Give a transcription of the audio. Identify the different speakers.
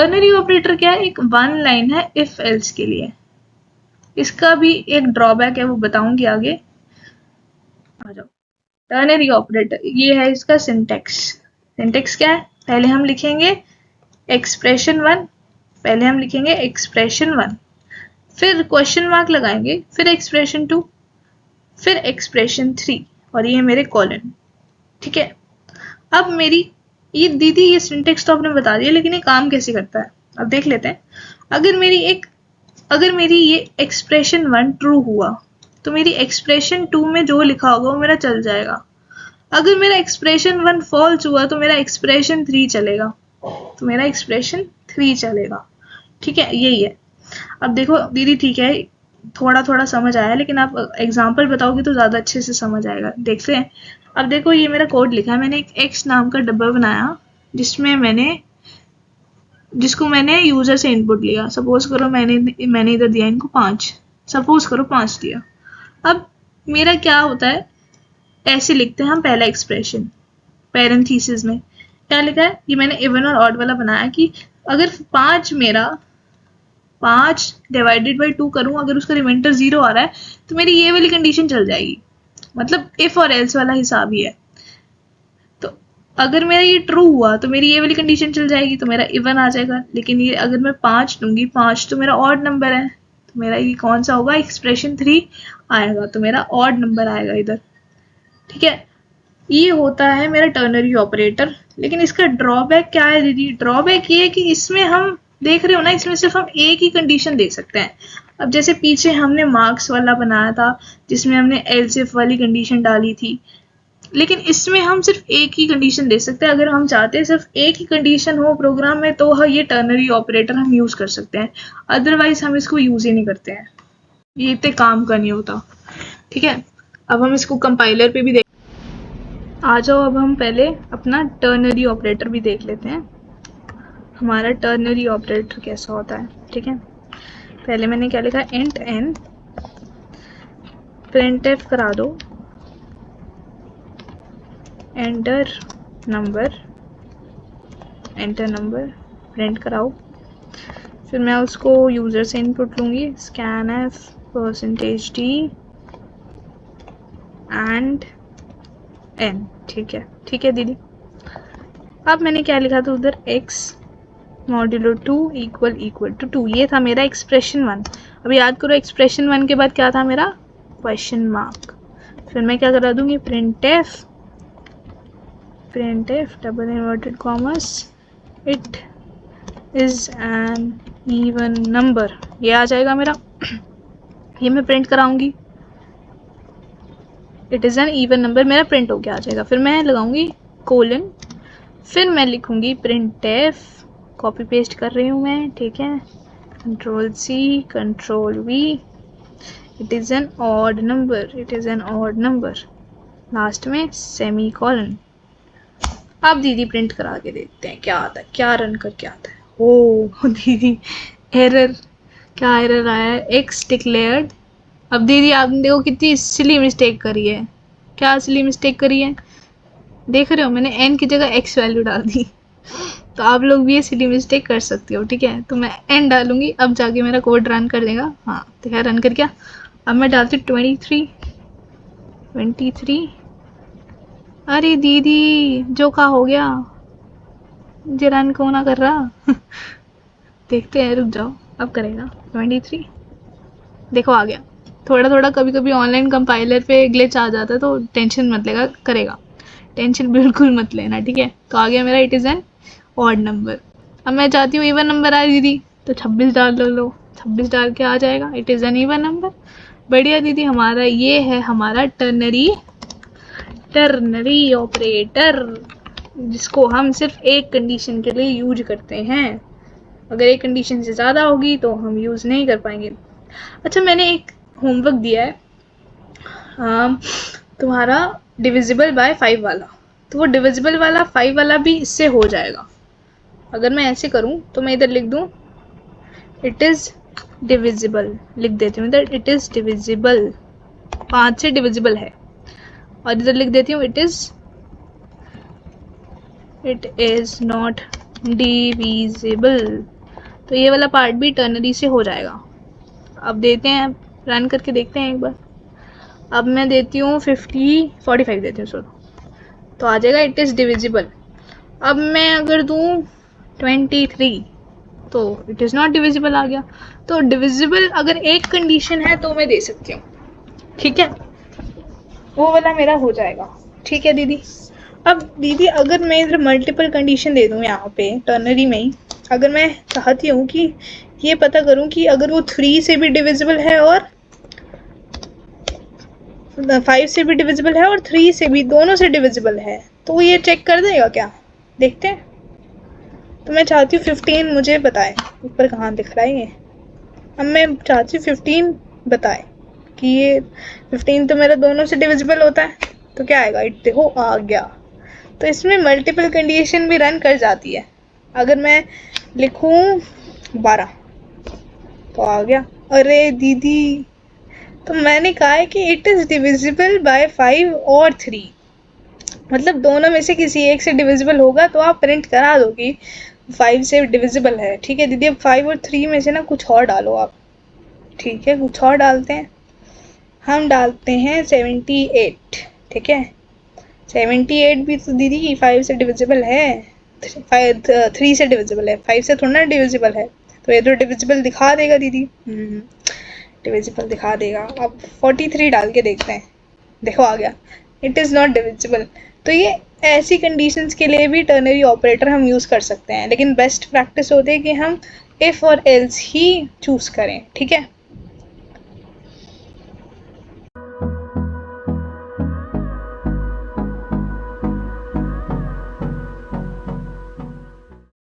Speaker 1: Ternary operator क्या है, एक वन लाइन है इफ एल्स के लिए। इसका भी एक ड्रॉबैक है, वो बताऊंगी आगे। आ जाओ, टर्नरी ऑपरेटर ये है इसका सिंटेक्स। सिंटेक्स क्या है, पहले हम लिखेंगे एक्सप्रेशन वन, पहले हम लिखेंगे एक्सप्रेशन वन, फिर क्वेश्चन मार्क लगाएंगे, फिर एक्सप्रेशन टू, फिर एक्सप्रेशन थ्री, और ये मेरे कॉलन। ठीक है, अब मेरी ये दीदी ये सिंटेक्स तो आपने बता दिया, लेकिन ये काम कैसे करता है अब देख लेते हैं। अगर मेरी ये एक्सप्रेशन वन ट्रू हुआ तो मेरी एक्सप्रेशन टू में जो लिखा होगा वो मेरा चल जाएगा। अगर मेरा एक्सप्रेशन वन फॉल्स हुआ तो मेरा एक्सप्रेशन थ्री चलेगा, तो मेरा एक्सप्रेशन थ्री चलेगा। ठीक है, यही है। अब देखो दीदी, ठीक है थोड़ा थोड़ा समझ आया, लेकिन आप एग्जाम्पल बताओगे तो ज़्यादा अच्छे से समझ आएगा। देखते हैं। अब देखो ये मेरा कोड लिखा है, मैंने एक एक्स नाम का डब्बा बनाया जिसको मैंने यूजर से इनपुट लिया। सपोज करो मैंने इधर दिया इनको 5, सपोज करो 5 दिया। अब मेरा क्या होता है, ऐसे लिखते हैं हम पहला एक्सप्रेशन पैरेंथेसिस में। क्या लिखा है, ये मैंने इवन और ऑड वाला बनाया कि अगर 5 डिवाइडेड बाई 2 करूं, अगर उसका रिमाइंडर 0 आ रहा है तो मेरी ये वाली कंडीशन चल जाएगी। मतलब इफ और एल्स वाला हिसाब ही है। तो अगर मेरा ये ट्रू हुआ तो मेरी ये वाली कंडीशन चल जाएगी, तो मेरा इवन आ जाएगा। लेकिन ये अगर मैं 5 दूंगी, 5 तो मेरा ऑड नंबर है, तो मेरा ये कौन सा होगा, एक्सप्रेशन 3 आएगा, तो मेरा ऑड नंबर आएगा इधर। ठीक है, ये होता है मेरा टर्नरी ऑपरेटर। लेकिन इसका ड्रॉबैक क्या है दीदी, ड्रॉबैक ये है कि इसमें हम देख रहे हो ना, इसमें सिर्फ हम एक ही कंडीशन दे सकते हैं। अब जैसे पीछे हमने मार्क्स वाला बनाया था जिसमें हमने एल्स इफ वाली कंडीशन डाली थी, लेकिन इसमें हम सिर्फ एक ही कंडीशन दे सकते हैं। अगर हम चाहते हैं सिर्फ एक ही कंडीशन हो प्रोग्राम में तो ये टर्नरी ऑपरेटर हम यूज कर सकते हैं, अदरवाइज हम इसको यूज ही नहीं करते हैं, ये इतने काम का नहीं होता। ठीक है, अब हम इसको कंपाइलर पे भी देख, आ जाओ अब हम पहले अपना टर्नरी ऑपरेटर भी देख लेते हैं, हमारा टर्नरी ऑपरेटर कैसा होता है। ठीक है, पहले मैंने क्या लिखा, इंट एन प्रिंटफ करा दो, एंटर नंबर प्रिंट कराओ। फिर मैं उसको यूज़र से इनपुट लूँगी, scanf %d एंड n। ठीक है दीदी। अब मैंने क्या लिखा था उधर, x मॉड्यूलो 2 इक्वल टू 2, ये था मेरा एक्सप्रेशन 1। अब याद करो एक्सप्रेशन 1 के बाद क्या था मेरा, क्वेश्चन मार्क। फिर मैं क्या करा दूंगी, printf double inverted commas it is an even number, ये आ जाएगा मेरा। ये मैं प्रिंट कराऊंगी, it is an even number, मेरा प्रिंट हो गया आ जाएगा। फिर मैं लगाऊंगी कोलन, फिर मैं लिखूंगी printf, कॉपी पेस्ट कर रही हूँ मैं। ठीक है, Ctrl+C Ctrl+V, it is N odd number, last में सेमी कॉलन। अब दीदी प्रिंट करा के देखते हैं क्या आता है, क्या रन करके आता है। ओ दीदी एरर, क्या एरर आया है, एक्स डिक्लेयर्ड। अब दीदी आपने देखो कितनी सिली मिस्टेक करी है, क्या सिली मिस्टेक करी है, देख रहे हो मैंने n की जगह x वैल्यू डाल दी। तो आप लोग भी ये सिली मिस्टेक कर सकते हो। ठीक है, तो मैं n डालूंगी, अब जाके मेरा कोड रन कर देगा। हाँ तो क्या रन कर गया। अब मैं डालती 23। अरे दीदी जो का हो गया, मुझे रन क्यों ना कर रहा। देखते हैं, रुक जाओ, अब करेगा 23। देखो आ गया। थोड़ा कभी कभी ऑनलाइन कंपाइलर पे ग्लिच आ जाता है, तो टेंशन मत लेगा, करेगा, टेंशन बिल्कुल मत लेना। ठीक है, तो आ गया मेरा, it is N odd number. अब मैं चाहती हूँ इवन नंबर आए दीदी, तो 26 डाल लो, 26 डाल के आ जाएगा, it is an even number. बढ़िया दीदी, हमारा ये है हमारा टर्नरी ऑपरेटर, जिसको हम सिर्फ एक कंडीशन के लिए यूज करते हैं। अगर एक कंडीशन से ज़्यादा होगी तो हम यूज़ नहीं कर पाएंगे। अच्छा, मैंने एक होमवर्क दिया है तुम्हारा डिविजिबल बाय 5 वाला, तो वो डिविजिबल वाला 5 वाला भी इससे हो जाएगा। अगर मैं ऐसे करूं तो मैं इधर लिख दूं इट इज़ डिविजिबल, लिख देती हूँ इधर इट इज़ डिविजिबल, 5 से डिविजिबल है, और इधर लिख देती हूँ इट इज़ नॉट डिविजिबल, तो ये वाला पार्ट भी टर्नरी से हो जाएगा। अब देते हैं, रन करके देखते हैं एक बार। अब मैं देती हूँ 45 देती हूँ सर, तो आ जाएगा इट इज़ डिविजिबल। अब मैं अगर दूँ 23 तो इट इज़ नॉट डिविजिबल आ गया। तो डिविजिबल अगर एक कंडीशन है तो मैं दे सकती हूँ, ठीक है, वो वाला मेरा हो जाएगा। ठीक है दीदी। अब दीदी अगर मैं इधर मल्टीपल कंडीशन दे दूँ यहाँ पे टर्नरी में ही, अगर मैं चाहती हूँ कि ये पता करूँ कि अगर वो 3 से भी डिविजिबल है और 5 से भी डिविजिबल है और 3 से भी, दोनों से डिविजिबल है, तो ये चेक कर देगा क्या, देखते हैं। तो मैं चाहती हूँ 15 मुझे बताए, ऊपर कहाँ दिख रहा है ये। अब मैं चाहती हूँ 15 बताए कि ये 15 तो मेरा दोनों से डिविजिबल होता है, तो क्या आएगा, इट देखो आ गया। तो इसमें मल्टीपल कंडीशन भी रन कर जाती है। अगर मैं लिखूं 12 तो आ गया। अरे दीदी, तो मैंने कहा है कि इट इज़ डिविजिबल बाय 5 और 3, मतलब दोनों में से किसी एक से डिविजिबल होगा तो आप प्रिंट करा दो कि 5 से डिविजिबल है। ठीक है दीदी। अब 5 और 3 में से ना कुछ और डालो आप, ठीक है, कुछ और डालते हैं। हम डालते हैं 78, ठीक है। 78 भी तो दीदी 5 से डिविजिबल है, 3 से डिविजिबल है, 5 से थोड़ा ना डिविजिबल है, तो ये तो डिविजिबल दिखा देगा दीदी। डिविजिबल दिखा देगा। अब 43 डाल के देखते हैं, देखो आ गया, इट इज़ नॉट डिविजिबल। तो ये ऐसी कंडीशंस के लिए भी टर्नरी ऑपरेटर हम यूज़ कर सकते हैं, लेकिन बेस्ट प्रैक्टिस होती है कि हम इफ़ और एल्स ही चूज़ करें, ठीक है।